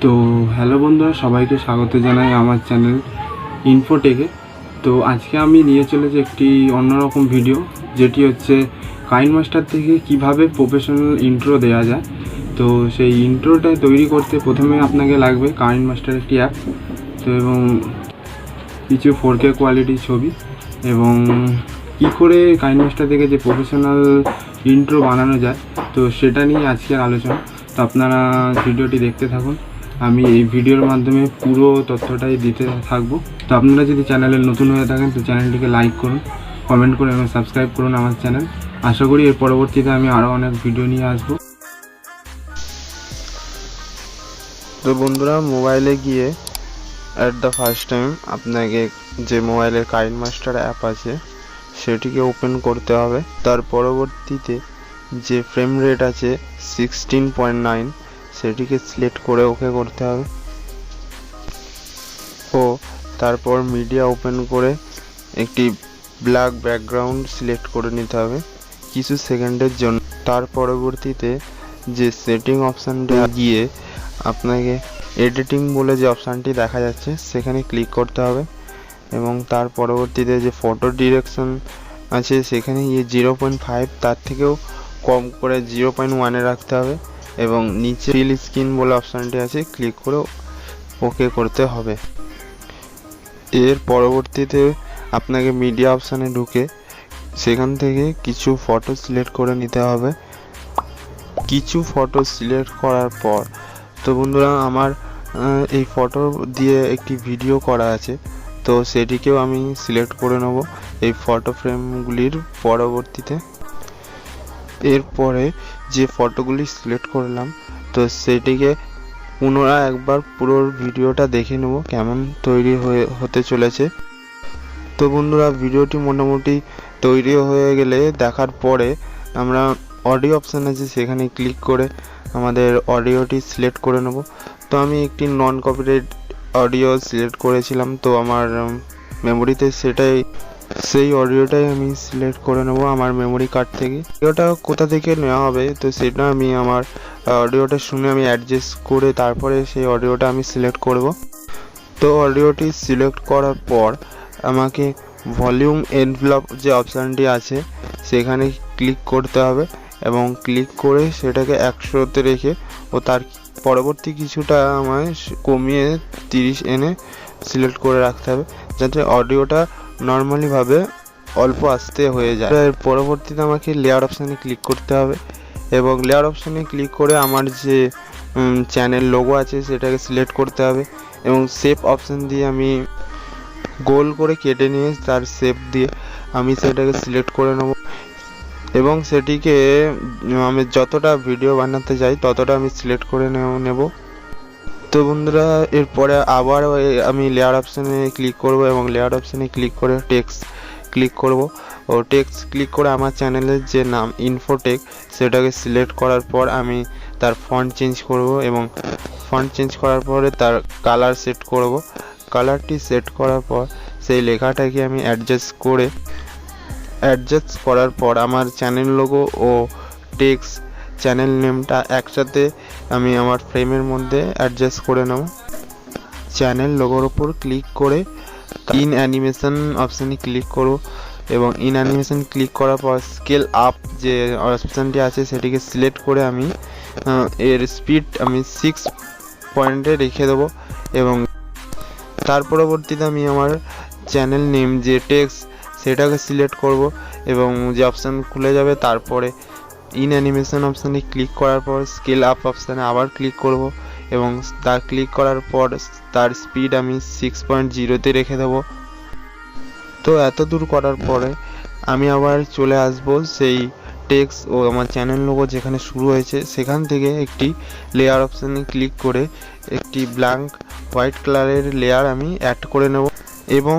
তো হ্যালো বন্ধুরা, সবাইকে স্বাগত জানাই আমার চ্যানেল ইনফোটেকে। তো আজকে আমি নিয়ে চলেছি একটি অন্যরকম ভিডিও, যেটি হচ্ছে কাইনমাস্টার থেকে কিভাবে প্রফেশনাল ইন্ট্রো দেওয়া যায়। তো সেই ইন্ট্রোটা তৈরি করতে প্রথমে আপনাকে লাগবে কাইনমাস্টার একটি অ্যাপ, তো এবং কিছু 4K কোয়ালিটির ছবি, এবং কী করে কাইনমাস্টার থেকে যে প্রফেশনাল ইন্ট্রো বানানো যায়, তো সেটা নিয়ে আজকের আলোচনা। তো আপনারা ভিডিওটি দেখতে থাকুন, আমি এই ভিডিওর মাধ্যমে পুরো তথ্যটাই দিতে থাকবো। তো আপনারা যদি চ্যানেলে নতুন হয়ে থাকেন তো চ্যানেলটিকে লাইক করুন, কমেন্ট করুন এবং সাবস্ক্রাইব করুন আমার চ্যানেল। আশা করি এর পরবর্তীতে আমি আরও অনেক ভিডিও নিয়ে আসবো। তো বন্ধুরা, মোবাইলে গিয়ে অ্যাট দ্য ফার্স্ট টাইম আপনাকে যে মোবাইলের কাইনমাস্টার অ্যাপ আছে সেটিকে ওপেন করতে হবে। তার পরবর্তীতে যে ফ্রেম রেট আছে 16.9 সেটিকে সিলেক্ট করে ওকে করতে হবে, ও তারপর মিডিয়া ওপেন করে একটি ব্ল্যাক ব্যাকগ্রাউন্ড সিলেক্ট করে নিতে হবে কিছু সেকেন্ডের জন্য। তার পরবর্তীতে যে সেটিং অপশানটা গিয়ে আপনাকে এডিটিং বলে যে অপশানটি দেখা যাচ্ছে সেখানে ক্লিক করতে হবে, এবং তার পরবর্তীতে যে ফটো ডিরেকশন আছে সেখানে গিয়ে 0.5 তার থেকেও কম করে 0.1-এ রাখতে হবে, এবং নিচে ফিল স্ক্রিন বলে অপশানটি আছে ক্লিক করে ওকে করতে হবে। এর পরবর্তীতে আপনাকে মিডিয়া অপশানে ঢুকে সেখান থেকে কিছু ফটো সিলেক্ট করে নিতে হবে। কিছু ফটো সিলেক্ট করার পর, তো বন্ধুরা আমার এই ফটো দিয়ে একটি ভিডিও করা আছে, তো সেটিকেও আমি সিলেক্ট করে নেব এই ফটো ফ্রেমগুলির পরবর্তীতে। এরপরে যে ফটোগুলি সিলেক্ট করলাম তো সেটিকে পুনরায় একবার পুরো ভিডিওটা দেখে নেব কেমন তৈরি হতে চলেছে। তো বন্ধুরা, ভিডিওটি মোটামুটি তৈরি হয়ে গেলে দেখার পরে আমরা অডিও অপশান আছে সেখানে ক্লিক করে আমাদের অডিওটি সিলেক্ট করে নেব। তো আমি একটি নন কপিরাইট অডিও সিলেক্ট করেছিলাম, তো আমার মেমোরিতে সেই অডিওটাই আমি সিলেক্ট করে নেব আমার মেমোরি কার্ড থেকে। অডিওটা কোথা থেকে নেওয়া হবে তো সেটা আমি আমার অডিওটা শুনে আমি অ্যাডজাস্ট করে তারপরে সেই অডিওটা আমি সিলেক্ট করব। তো অডিওটি সিলেক্ট করার পর আমাকে ভলিউম এনভেলপ যে অপশানটি আছে সেখানে ক্লিক করতে হবে, এবং ক্লিক করে সেটাকে 100-তে রেখে ও তার পরবর্তী কিছুটা আমায় কমিয়ে 30 এনে সিলেক্ট করে রাখতে হবে, যাতে অডিওটা নর্মালিভাবে অল্প আস্তে হয়ে যায়। এর পরবর্তীতে আমাকে লেয়ার অপশানে ক্লিক করতে হবে, এবং লেয়ার অপশানে ক্লিক করে আমার যে চ্যানেল লোগো আছে সেটাকে সিলেক্ট করতে হবে, এবং শেপ অপশান দিয়ে আমি গোল করে কেটে নিয়ে তার শেপ দিয়ে আমি সেটাকে সিলেক্ট করে নেব, এবং সেটিকে আমি যতটা ভিডিও বানাতে যাই ততটা আমি সিলেক্ট করে নেব। তো বন্ধুরা, এরপরে আবার আমি লেয়ার অপশানে ক্লিক করব, এবং লেয়ার অপশানে ক্লিক করে টেক্সট ক্লিক করব, ও টেক্সট ক্লিক করে আমার চ্যানেলের যে নাম ইনফোটেক সেটাকে সিলেক্ট করার পর আমি তার ফন্ট চেঞ্জ করব, এবং ফন্ট চেঞ্জ করার পরে তার কালার সেট করব। কালারটি সেট করার পর সেই লেখাটাকে আমি অ্যাডজাস্ট করার পর আমার চ্যানেল লোগো ও টেক্সট চ্যানেল নেমটা একসাথে আমি আমার ফ্রেমের মধ্যে অ্যাডজাস্ট করে নেব। চ্যানেল লোগোর ওপর ক্লিক করে ইন অ্যানিমেশন অপশানে ক্লিক করব, এবং ইন অ্যানিমেশন ক্লিক করার পর স্কেল আপ যে অপশানটি আছে সেটিকে সিলেক্ট করে আমি এর স্পিড আমি 6 পয়েন্টে রেখে দেবো, এবং তার পরবর্তীতে আমি আমার চ্যানেল নেম যে টেক্সট সেটাকে সিলেক্ট করব, এবং যে অপশান খুলে যাবে তারপরে ইন অ্যানিমেশন অপশানে ক্লিক করার পর স্কেল আপ অপশানে আবার ক্লিক করব, এবং তার ক্লিক করার পর তার স্পিড আমি 6.0-তে রেখে দেব। তো এত দূর করার পরে আমি আবার চলে আসব সেই টেক্সট ও আমার চ্যানেল লোগো যেখানে শুরু হয়েছে সেখান থেকে একটি লেয়ার অপশানে ক্লিক করে একটি ব্ল্যাঙ্ক হোয়াইট কালারের লেয়ার আমি অ্যাড করে নেব, এবং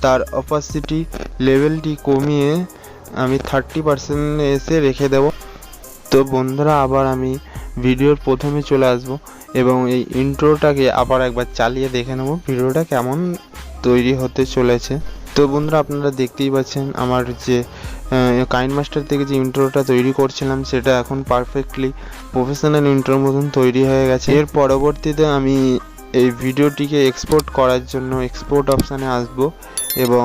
তার অপাসিটি লেভেলটি কমিয়ে আমি 30% এসে রেখে দেব। তো বন্ধুরা, আবার আমি ভিডিওর প্রথমে চলে আসব, এবং এই ইন্ট্রোটাকে আবার একবার চালিয়ে দেখে নেব ভিডিওটা কেমন তৈরি হতে চলেছে। তো বন্ধুরা আপনারা দেখতেই পাচ্ছেন আমার যে কাইনমাস্টার থেকে যে ইন্ট্রোটা তৈরি করছিলাম সেটা এখন পারফেক্টলি প্রফেশনাল ইন্ট্রোর মতন তৈরি হয়ে গেছে। এর পরবর্তীতে আমি এই ভিডিওটিকে এক্সপোর্ট করার জন্য এক্সপোর্ট অপশানে আসব এবং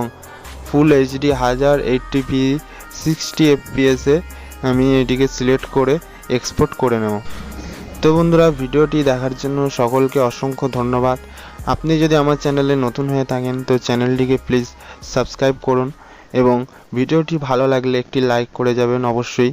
ফুল এইচডি 1080p 60 fps-এ আমি এটিকে সিলেক্ট করে এক্সপোর্ট করে নেব। তো বন্ধুরা ভিডিওটি দেখার জন্য সকলকে অসংখ্য ধন্যবাদ। আপনি যদি আমার চ্যানেলে নতুন হয়ে থাকেন তো চ্যানেলটিকে প্লিজ সাবস্ক্রাইব করুন এবং ভিডিওটি ভালো লাগলে একটি লাইক করে যাবেন অবশ্যই।